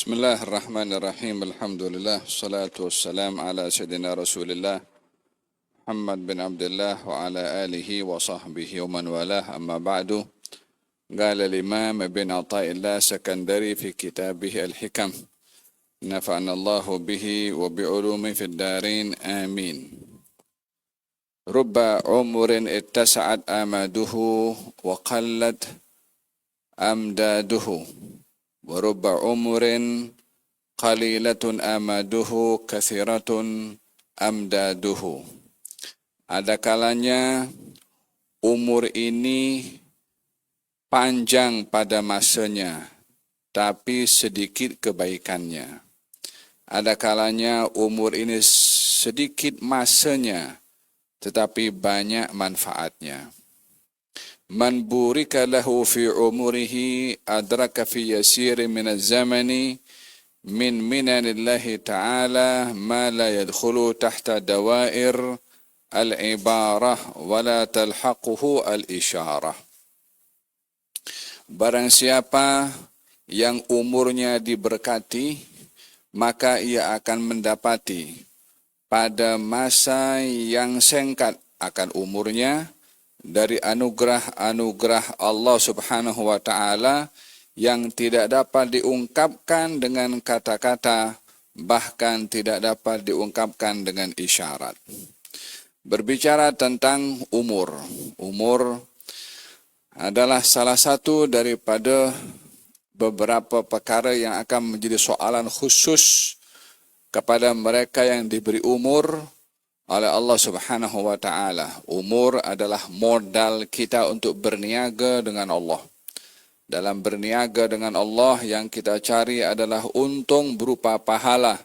Bismillahirrahmanirrahim. Alhamdulillah. Salatu wassalam ala sayyidina Rasulillah Muhammad bin Abdullah wa ala alihi wa sahbihi wa man walah. Amma ba'du. Qala al-Imam Ibn Athaillah Sakandari fi kitabih Al-Hikam. Nafa'ana Allahu bihi wa bi'ulumi fid darin. Amin. Rubba umurin ittasa'at amaduhu wa qallat amdaduhu. ورب عمر قليلة آماده كثيرة أمداده. Ada kalanya umur ini panjang pada masanya, tapi sedikit kebaikannya. Ada kalanya umur ini sedikit masanya, tetapi banyak manfaatnya. Man burika lahu fi umurihi adraka fi yasir min az-zamani min minanillahi ta'ala ma la yadkhulu tahta dawair al-ibarah wa la talhaquhu al-isyarah. Barang siapa yang umurnya diberkati, maka ia akan mendapati pada masa yang singkat akan umurnya dari anugerah-anugerah Allah Subhanahu wa Ta'ala yang tidak dapat diungkapkan dengan kata-kata, bahkan tidak dapat diungkapkan dengan isyarat. Berbicara tentang umur. Umur adalah salah satu daripada beberapa perkara yang akan menjadi soalan khusus kepada mereka yang diberi umur oleh Allah Subhanahu wa Ta'ala. Umur adalah modal kita untuk berniaga dengan Allah. Dalam berniaga dengan Allah yang kita cari adalah untung berupa pahala.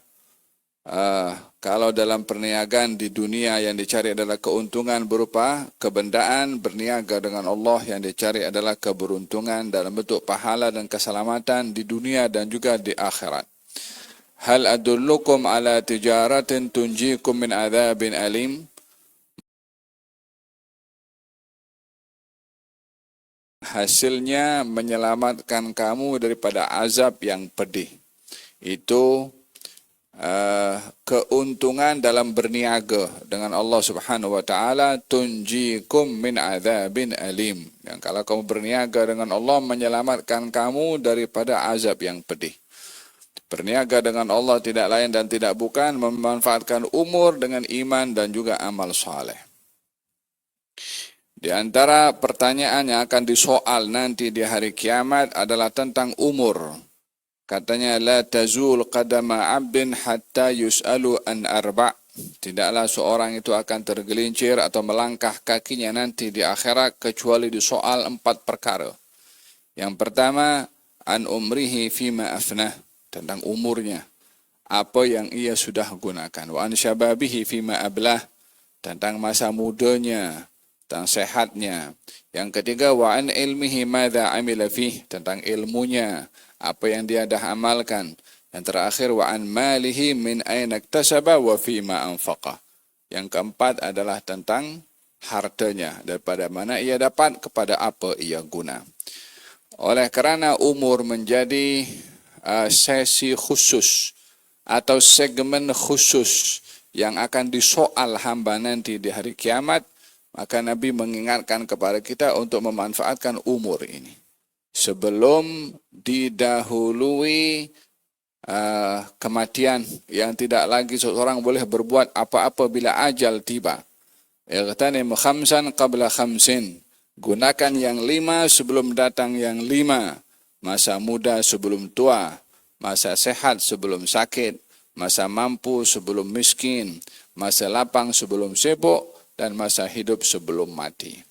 Kalau dalam perniagaan di dunia yang dicari adalah keuntungan berupa kebendaan, berniaga dengan Allah yang dicari adalah keberuntungan dalam bentuk pahala dan keselamatan di dunia dan juga di akhirat. Hal adullukum ala tijaratin tunjikum min adzabin alim. Hasilnya menyelamatkan kamu daripada azab yang pedih. Itu keuntungan dalam berniaga dengan Allah Subhanahu wa Ta'ala. Tunjikum min adzabin alim. Yang kalau kamu berniaga dengan Allah, menyelamatkan kamu daripada azab yang pedih. Berniaga dengan Allah tidak lain dan tidak bukan memanfaatkan umur dengan iman dan juga amal saleh. Di antara pertanyaan yang akan disoal nanti di hari kiamat adalah tentang umur. Katanya, la tazul qadama 'abdin hatta yus'alu an arba'. Tidaklah seorang itu akan tergelincir atau melangkah kakinya nanti di akhirat kecuali disoal 4 perkara. Yang pertama, an umrihi fima afnah. Tentang umurnya, apa yang ia sudah gunakan. Wa an syababihi fima ablah, tentang masa mudanya, tentang sehatnya. Yang ketiga, wa an ilmihi madza amila fih, tentang ilmunya, apa yang dia dah amalkan. Yang terakhir, wa an malihi min aina iktasaba wa fima anfaqa. Yang keempat adalah tentang hartanya, daripada mana ia dapat, kepada apa ia guna. Oleh kerana umur menjadi sesi khusus atau segmen khusus yang akan disoal hamba nanti di hari kiamat, maka Nabi mengingatkan kepada kita untuk memanfaatkan umur ini sebelum didahului kematian yang tidak lagi seseorang boleh berbuat apa-apa bila ajal tiba. Ightanim khamsan qabla khamsin. Gunakan yang 5 sebelum datang yang 5. Masa muda sebelum tua, masa sehat sebelum sakit, masa mampu sebelum miskin, masa lapang sebelum sibuk, dan masa hidup sebelum mati.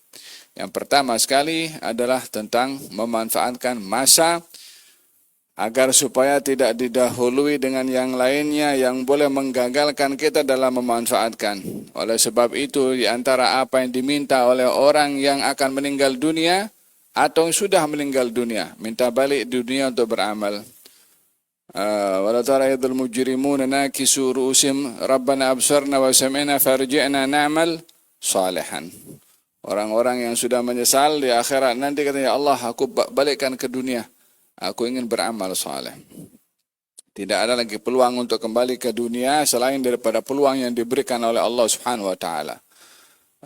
Yang pertama sekali adalah tentang memanfaatkan masa agar supaya tidak didahului dengan yang lainnya yang boleh menggagalkan kita dalam memanfaatkan. Oleh sebab itu, di antara apa yang diminta oleh orang yang akan meninggal dunia atau yang sudah meninggal dunia, minta balik dunia untuk beramal. Wala tara idul mujrimuna nakisu ru'usim rabbana absarna wa sami'na farji'na na'mal salihan. Orang-orang yang sudah menyesal di akhirat nanti katanya, Allah, aku balikkan ke dunia, aku ingin beramal saleh. Tidak ada lagi peluang untuk kembali ke dunia selain daripada peluang yang diberikan oleh Allah Subhanahu wa taala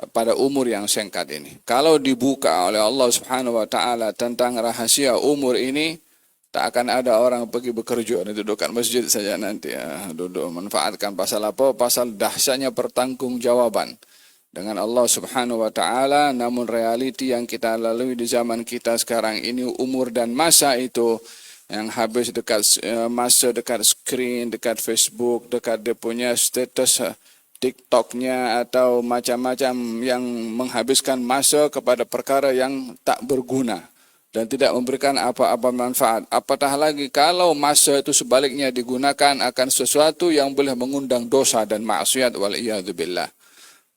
pada umur yang singkat ini. Kalau dibuka oleh Allah Subhanahu wa taala tentang rahasia umur ini, tak akan ada orang pergi bekerja di dudukkan masjid saja nanti ya, duduk manfaatkan pasal apa? Pasal dahsyatnya pertanggungjawaban dengan Allah Subhanahu wa taala. Namun realiti yang kita lalui di zaman kita sekarang ini, umur dan masa itu yang habis dekat masa dekat screen, dekat Facebook, dekat dia punya status TikToknya atau macam-macam yang menghabiskan masa kepada perkara yang tak berguna dan tidak memberikan apa-apa manfaat. Apatah lagi kalau masa itu sebaliknya digunakan akan sesuatu yang boleh mengundang dosa dan maksiat, waliyadzubillah.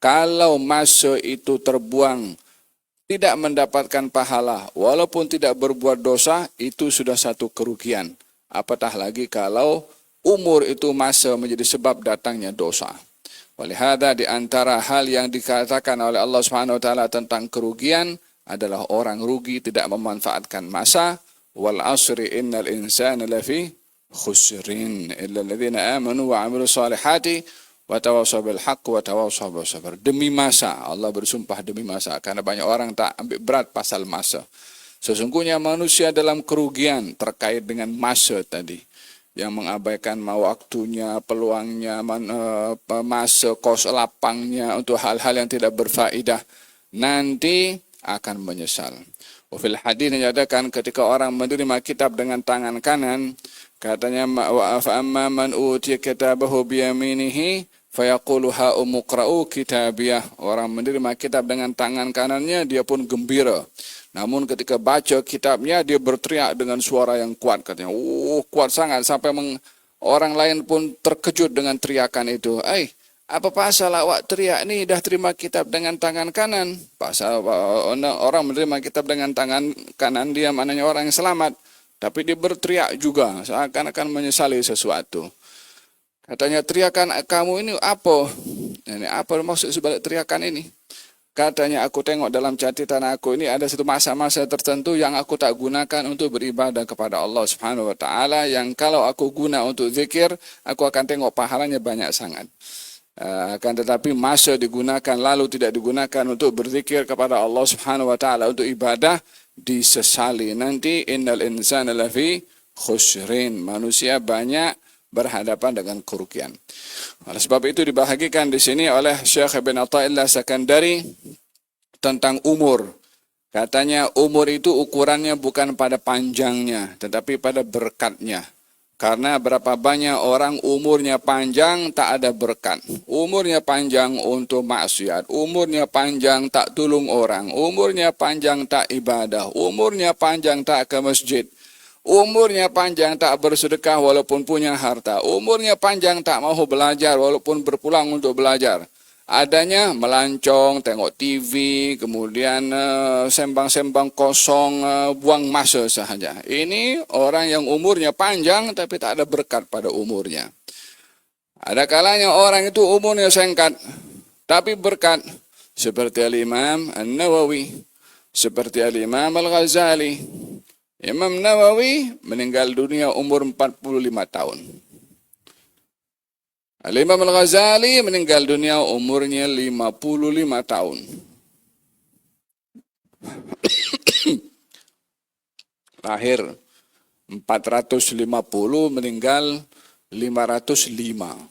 Kalau masa itu terbuang tidak mendapatkan pahala, walaupun tidak berbuat dosa, itu sudah satu kerugian. Apatah lagi kalau umur itu masa menjadi sebab datangnya dosa. Walihada di antara hal yang dikatakan oleh Allah Subhanahu wa taala tentang kerugian adalah orang rugi tidak memanfaatkan masa. Wal asri innal insana lafi khusrin illa alladhina amanu wa 'amilus salihati wa tawassaw bil haqq wa tawassaw bis sabr. Demi masa, Allah bersumpah demi masa, karena banyak orang tak ambil berat pasal masa. Sesungguhnya manusia dalam kerugian terkait dengan masa tadi, yang mengabaikan waktunya, peluangnya, masa kos lapangnya untuk hal-hal yang tidak berfaedah, nanti akan menyesal. Wafil hadis menyatakan ketika orang menerima kitab dengan tangan kanan, katanya wa amma man utiya kitabahu biyaminihi fayaqulu ha umqra'u kitabiyah. Orang menerima kitab dengan tangan kanannya dia pun gembira. Namun ketika baca kitabnya dia berteriak dengan suara yang kuat, katanya kuat sangat sampai orang lain pun terkejut dengan teriakan itu. Apa pasal awak teriak ni, dah terima kitab dengan tangan kanan? Pasal orang menerima kitab dengan tangan kanan dia maknanya orang yang selamat. Tapi dia berteriak juga, seakan-akan menyesali sesuatu. Katanya, teriakan kamu ini apa? Ini apa maksud sebalik teriakan ini? Katanya, aku tengok dalam catatan aku ini ada satu masa-masa tertentu yang aku tak gunakan untuk beribadah kepada Allah Subhanahu wa taala, yang kalau aku guna untuk zikir, aku akan tengok pahalanya banyak sangat. Akan tetapi masa digunakan lalu tidak digunakan untuk berzikir kepada Allah Subhanahu wa taala, untuk ibadah, disesali nanti. Innal insana lafi khusrin, manusia banyak berhadapan dengan kerugian. Oleh sebab itu dibahagikan di sini oleh Syekh Ibn Athaillah Sakandari tentang umur. Katanya umur itu ukurannya bukan pada panjangnya tetapi pada berkatnya. Karena berapa banyak orang umurnya panjang tak ada berkat. Umurnya panjang untuk maksiat. Umurnya panjang tak tolong orang. Umurnya panjang tak ibadah. Umurnya panjang tak ke masjid. Umurnya panjang tak bersedekah walaupun punya harta. Umurnya panjang tak mau belajar walaupun berpulang untuk belajar. Adanya melancong, tengok TV, kemudian sembang-sembang kosong, buang masa sahaja. Ini orang yang umurnya panjang tapi tak ada berkat pada umurnya. Ada kalanya orang itu umurnya singkat tapi berkat, seperti Al-Imam An-Nawawi, seperti Al-Imam Al-Ghazali. Imam Nawawi meninggal dunia umur 45 tahun. Al-Imam Al-Ghazali meninggal dunia umurnya 55 tahun. Lahir 450, meninggal 505.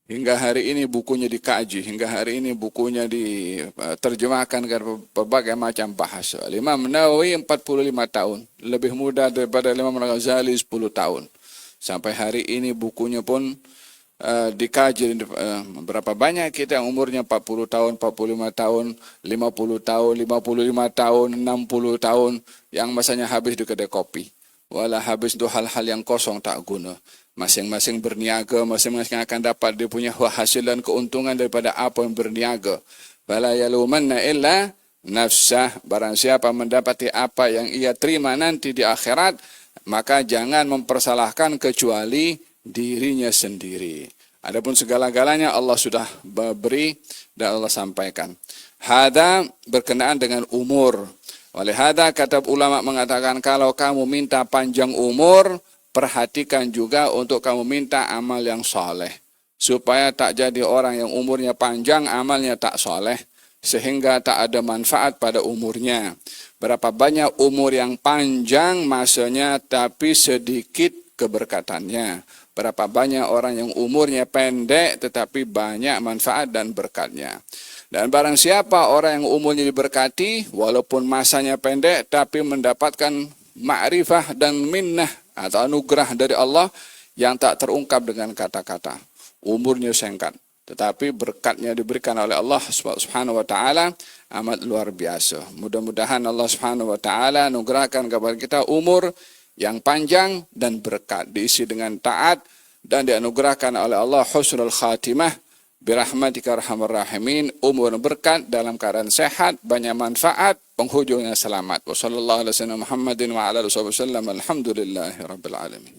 Hingga hari ini bukunya dikaji, hingga hari ini bukunya diterjemahkan ke berbagai macam bahasa. Imam Nawawi 45 tahun, lebih muda daripada Imam Al-Ghazali 10 tahun. Sampai hari ini bukunya pun dikaji. Berapa banyak kita yang umurnya 40 tahun, 45 tahun, 50 tahun, 55 tahun, 60 tahun, yang masanya habis di kedai kopi. Walau habis itu hal-hal yang kosong tak guna. Masing-masing berniaga, masing-masing akan dapat dia punya hasil dan keuntungan daripada apa yang berniaga. Fala yalumanna illa nafsah. Barang siapa mendapati apa yang ia terima nanti di akhirat, maka jangan mempersalahkan kecuali dirinya sendiri. Adapun segala-galanya Allah sudah beri dan Allah sampaikan. Hada berkenaan dengan umur. Oleh hada kata ulama mengatakan kalau kamu minta panjang umur, perhatikan juga untuk kamu minta amal yang soleh. Supaya tak jadi orang yang umurnya panjang, amalnya tak soleh. Sehingga tak ada manfaat pada umurnya. Berapa banyak umur yang panjang masanya tapi sedikit keberkatannya. Berapa banyak orang yang umurnya pendek tetapi banyak manfaat dan berkatnya. Dan barang siapa orang yang umurnya diberkati walaupun masanya pendek tapi mendapatkan ma'rifah dan minnah atau anugerah dari Allah yang tak terungkap dengan kata-kata. Umurnya singkat, tetapi berkatnya diberikan oleh Allah Subhanahu wa taala amat luar biasa. Mudah-mudahan Allah Subhanahu wa taala anugerahkan kepada kita umur yang panjang dan berkat, diisi dengan taat dan dianugerahkan oleh Allah husnul khatimah birahmatika arhamar rahimin, umur berkat dalam keadaan sehat, banyak manfaat, penghujungnya selamat. Wassallallahu alaihi wasallam Muhammadin wa ala alihi wasallam. Alhamdulillahirabbil alamin.